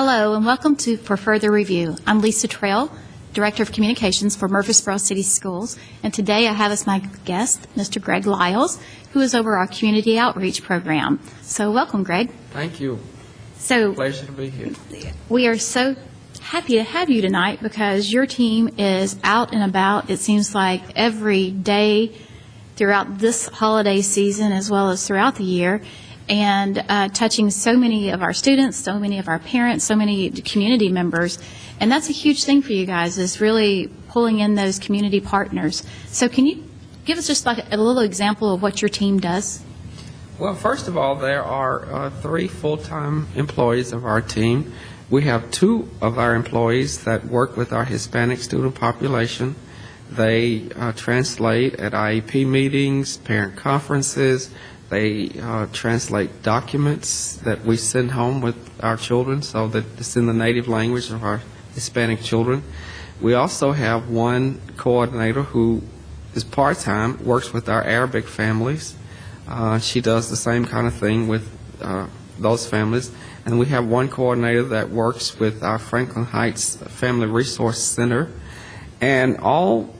Hello and welcome to For Further Review. I'm Lisa Trail, Director of Communications for Murfreesboro City Schools, and today I have as my guest Mr. Greg Lyles, who is over our Community Outreach Program. So welcome, Greg. Thank you. So Pleasure to be here. we are so happy to have you tonight because your team is out and about, it seems like, every day throughout this holiday season as well as throughout the year, and touching so many of our students, so many of our parents, so many community members. And that's a huge thing for you guys, is really pulling in those community partners. So can you give us just like a little example of what your team does? Well, first of all, there are 3 full-time employees of our team. We have 2 of our employees that work with our Hispanic student population. They translate at IEP meetings, parent conferences. They translate documents that we send home with our children so that it's in the native language of our Hispanic children. We also have one coordinator who is part-time, works with our Arabic families. She does the same kind of thing with those families. And we have one coordinator that works with our Franklin Heights Family Resource Center. And all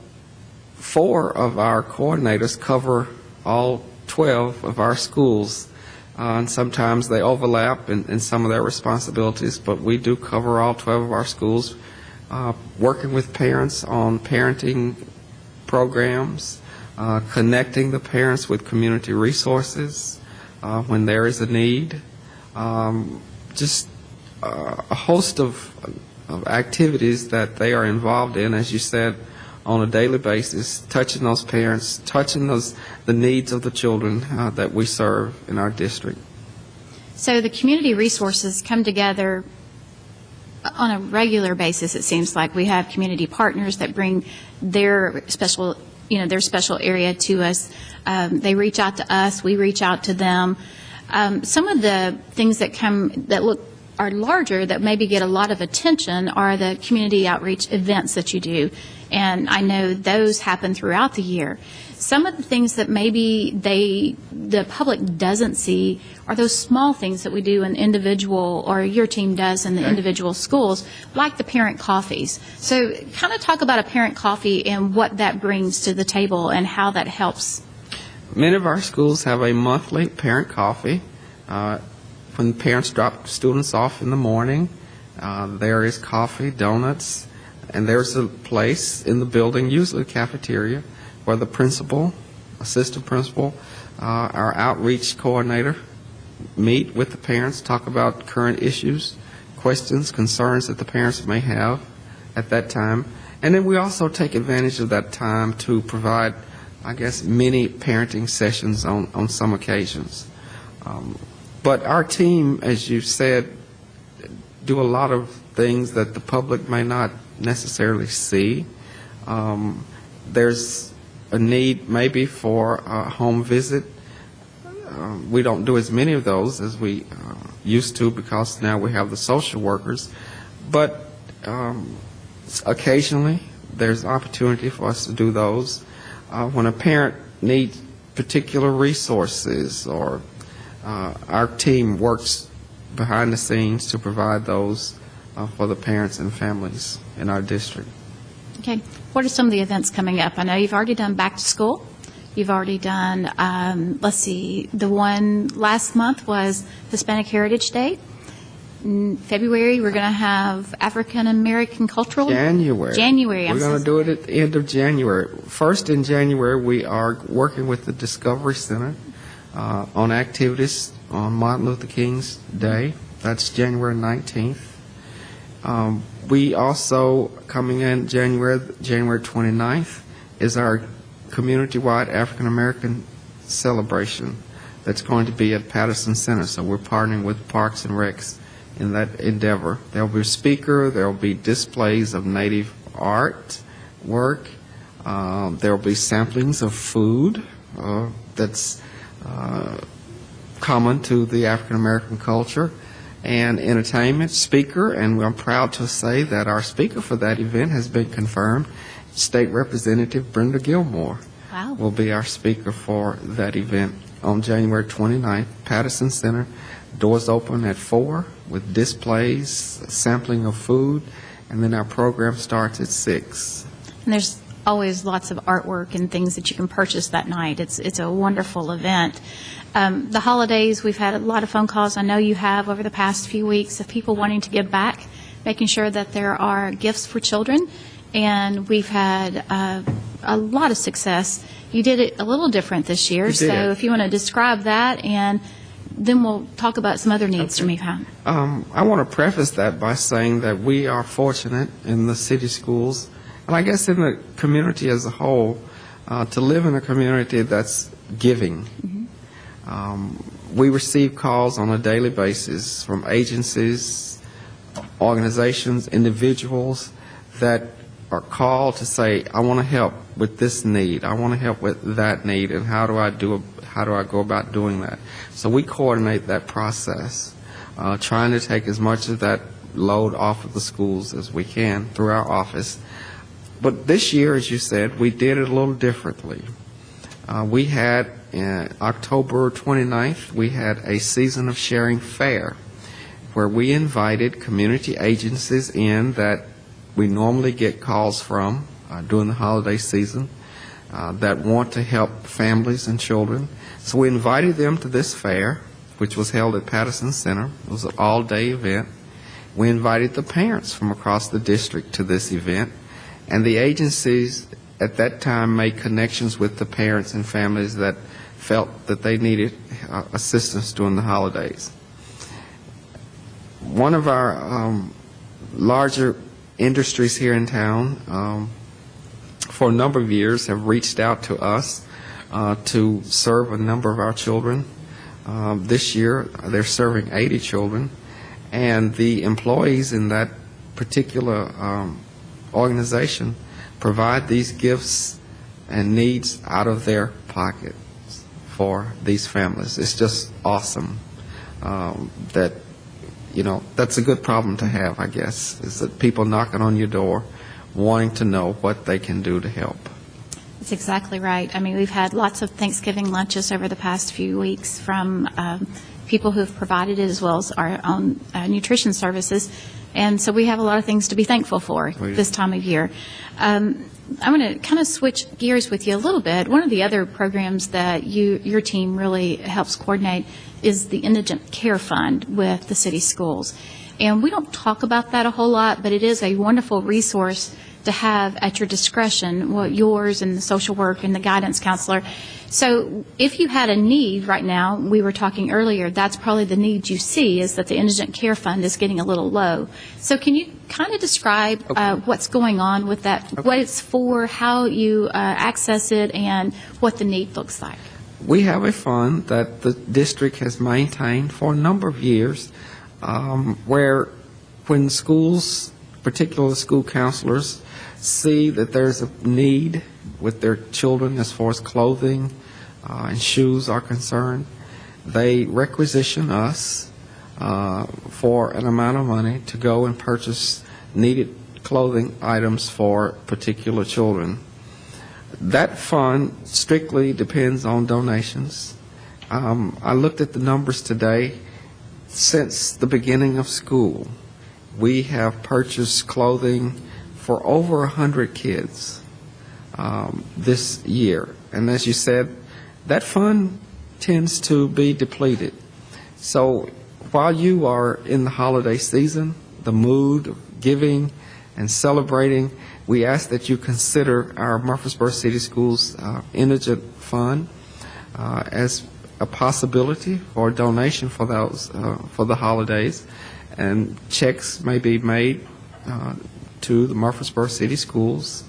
4 of our coordinators cover all 12 of our schools. And sometimes they overlap in some of their responsibilities, but we do cover all 12 of our schools, working with parents on parenting programs, connecting the parents with community resources when there is a need. Just a host of activities that they are involved in, as you said, on a daily basis, touching those parents, touching the needs of the children that we serve in our district. So the community resources come together on a regular basis, it seems like. We have community partners that bring their special area to us. They reach out to us, we reach out to them. Some of the things that are larger, that maybe get a lot of attention, are the community outreach events that you do. And I know those happen throughout the year. Some of the things that maybe the public doesn't see are those small things that we do in individual, or your team does in the individual schools, like the parent coffees. So kind of talk about a parent coffee and what that brings to the table and how that helps. Many of our schools have a monthly parent coffee. When parents drop students off in the morning, there is coffee, donuts, and there's a place in the building, usually a cafeteria, where the principal, assistant principal, our outreach coordinator meet with the parents, talk about current issues, questions, concerns that the parents may have at that time. And then we also take advantage of that time to provide, I guess, mini parenting sessions on some occasions. But our team, as you said, do a lot of things that the public may not necessarily see. There's a need maybe for a home visit. We don't do as many of those as we used to, because now we have the social workers. But occasionally there's opportunity for us to do those. When a parent needs particular resources, or our team works behind the scenes to provide those for the parents and families in our district. Okay. What are some of the events coming up? I know you've already done Back to School. You've already done, the one last month was Hispanic Heritage Day. In February, we're going to have African American Cultural. January. We're going to do it at the end of January. First in January, we are working with the Discovery Center on activities on Martin Luther King's Day. That's January 19th. We also, coming in January 29th, is our community-wide African American celebration that's going to be at Patterson Center. So we're partnering with Parks and Recs in that endeavor. There will be a speaker, there will be displays of native art work, there will be samplings of food that's common to the African American culture, and entertainment, speaker, and I'm proud to say that our speaker for that event has been confirmed. State Representative Brenda Gilmore will be our speaker for that event on January 29th, Patterson Center. Doors open at 4, with displays, sampling of food, and then our program starts at 6. And there's always lots of artwork and things that you can purchase that night. It's a wonderful event. The holidays, we've had a lot of phone calls, I know you have, over the past few weeks, of people wanting to give back, making sure that there are gifts for children, and we've had a lot of success. You did it a little different this year, so if you want to describe that, and then we'll talk about some other needs you may have. I want to preface that by saying that we are fortunate in the city schools, and I guess in the community as a whole, to live in a community that's giving. We receive calls on a daily basis from agencies, organizations, individuals that are called to say, I want to help with this need, I want to help with that need, and how do I go about doing that? So we coordinate that process, trying to take as much of that load off of the schools as we can through our office. But this year, as you said, we did it a little differently. We had, October 29th, we had a Season of Sharing fair, where we invited community agencies in that we normally get calls from during the holiday season that want to help families and children. So we invited them to this fair, which was held at Patterson Center. It was an all-day event. We invited the parents from across the district to this event, and the agencies at that time made connections with the parents and families that felt that they needed assistance during the holidays. One of our larger industries here in town for a number of years have reached out to us to serve a number of our children. This year they're serving 80 children, and the employees in that particular organization provide these gifts and needs out of their pockets for these families. It's just awesome that, you know, that's a good problem to have, I guess, is that people knocking on your door wanting to know what they can do to help. That's exactly right. I mean, we've had lots of Thanksgiving lunches over the past few weeks from people who have provided it, as well as our own nutrition services. And so we have a lot of things to be thankful for this time of year. I'm going to kind of switch gears with you a little bit. One of the other programs that your team really helps coordinate is the Indigent Care Fund with the city schools. And we don't talk about that a whole lot, but it is a wonderful resource to have at your discretion, yours and the social work and the guidance counselor. So if you had a need right now, we were talking earlier, that's probably the need you see, is that the Indigent Care Fund is getting a little low. So can you kind of describe what's going on with that, what it's for, how you access it, and what the need looks like? We have a fund that the district has maintained for a number of years where when schools, particularly school counselors, see that there's a need with their children as far as clothing and shoes are concerned, they requisition us for an amount of money to go and purchase needed clothing items for particular children. That fund strictly depends on donations. I looked at the numbers today. Since the beginning of school, we have purchased clothing for over 100 kids this year. And as you said, that fund tends to be depleted. So while you are in the holiday season, the mood of giving and celebrating, we ask that you consider our Murfreesboro City Schools Indigent Fund as a possibility for a donation for those for the holidays, and checks may be made to the Murfreesboro City Schools,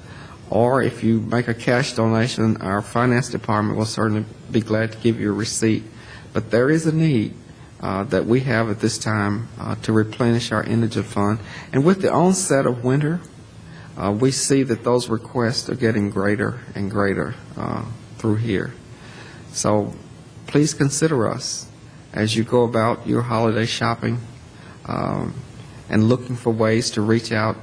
or if you make a cash donation, our finance department will certainly be glad to give you a receipt. But there is a need that we have at this time to replenish our indigent fund, and with the onset of winter, we see that those requests are getting greater and greater through here. So please consider us as you go about your holiday shopping and looking for ways to reach out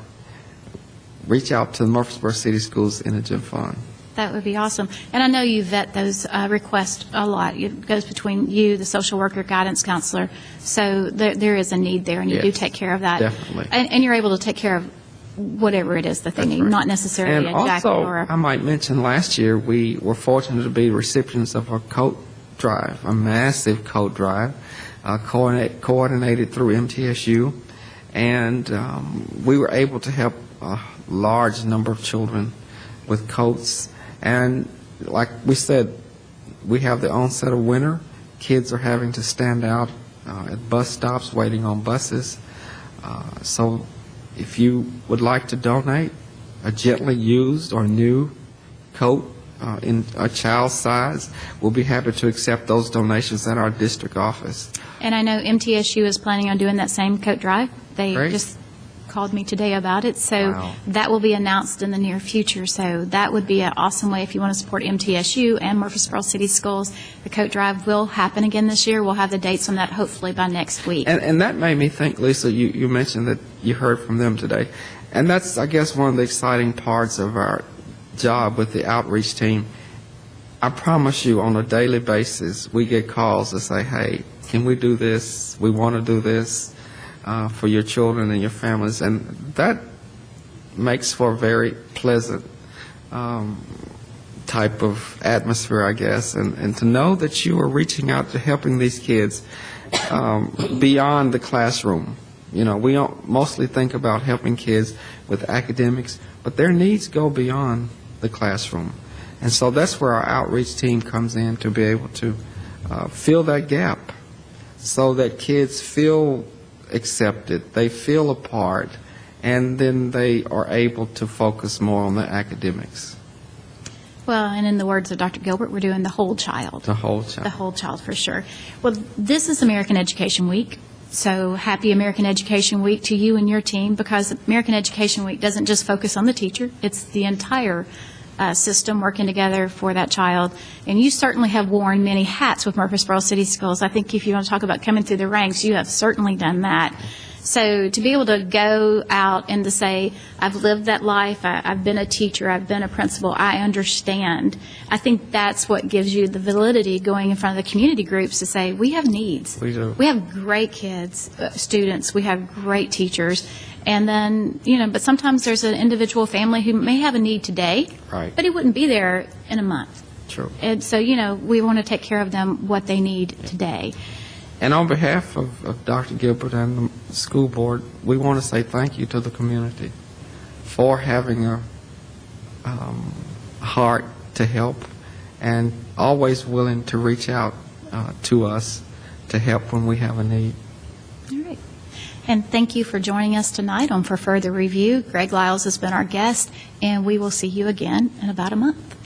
to the Murfreesboro City Schools Indigent Fund. That would be awesome. And I know you vet those requests a lot. It goes between you, the social worker, guidance counselor. So there is a need there, and you do Yes, take care of that. definitely. And you're able to take care of whatever it is that they That's need, right. not necessarily And a jacket also, or I a... might mention, last year, we were fortunate to be recipients of a coat drive, a massive coat drive, coordinated through MTSU, and we were able to help a large number of children with coats. And like we said, we have the onset of winter. Kids are having to stand out at bus stops waiting on buses. So if you would like to donate a gently used or new coat in a child's size, we'll be happy to accept those donations at our district office. And I know MTSU is planning on doing that same coat drive. They Great. just called me today about it. So Wow. that will be announced in the near future. So that would be an awesome way if you want to support MTSU and Murfreesboro City Schools. The coat drive will happen again this year. We'll have the dates on that hopefully by next week. And that made me think, Lisa, you mentioned that you heard from them today. And that's, I guess, one of the exciting parts of our job with the outreach team. I promise you, on a daily basis, we get calls that say, hey, can we do this? We want to do this for your children and your families. And that makes for a very pleasant type of atmosphere, I guess. And to know that you are reaching out to helping these kids beyond the classroom. You know, we don't mostly think about helping kids with academics, but their needs go beyond the classroom. And so that's where our outreach team comes in, to be able to fill that gap so that kids feel accepted, they feel a part, and then they are able to focus more on their academics. Well, and in the words of Dr. Gilbert, we're doing the whole child. The whole child. The whole child, for sure. Well, this is American Education Week. So happy American Education Week to you and your team, because American Education Week doesn't just focus on the teacher. It's the entire system working together for that child. And you certainly have worn many hats with Murfreesboro City Schools. I think if you want to talk about coming through the ranks, you have certainly done that. So to be able to go out and to say, I've lived that life, I've been a teacher, I've been a principal, I understand, I think that's what gives you the validity going in front of the community groups to say, we have needs. We do. We have great kids, students, we have great teachers. And then, but sometimes there's an individual family who may have a need today, Right. but it wouldn't be there in a month. True. And so, we want to take care of them what they need today. And on behalf of Dr. Gilbert and the school board, we want to say thank you to the community for having a heart to help and always willing to reach out to us to help when we have a need. All right. And thank you for joining us tonight on For Further Review. Greg Lyles has been our guest, and we will see you again in about a month.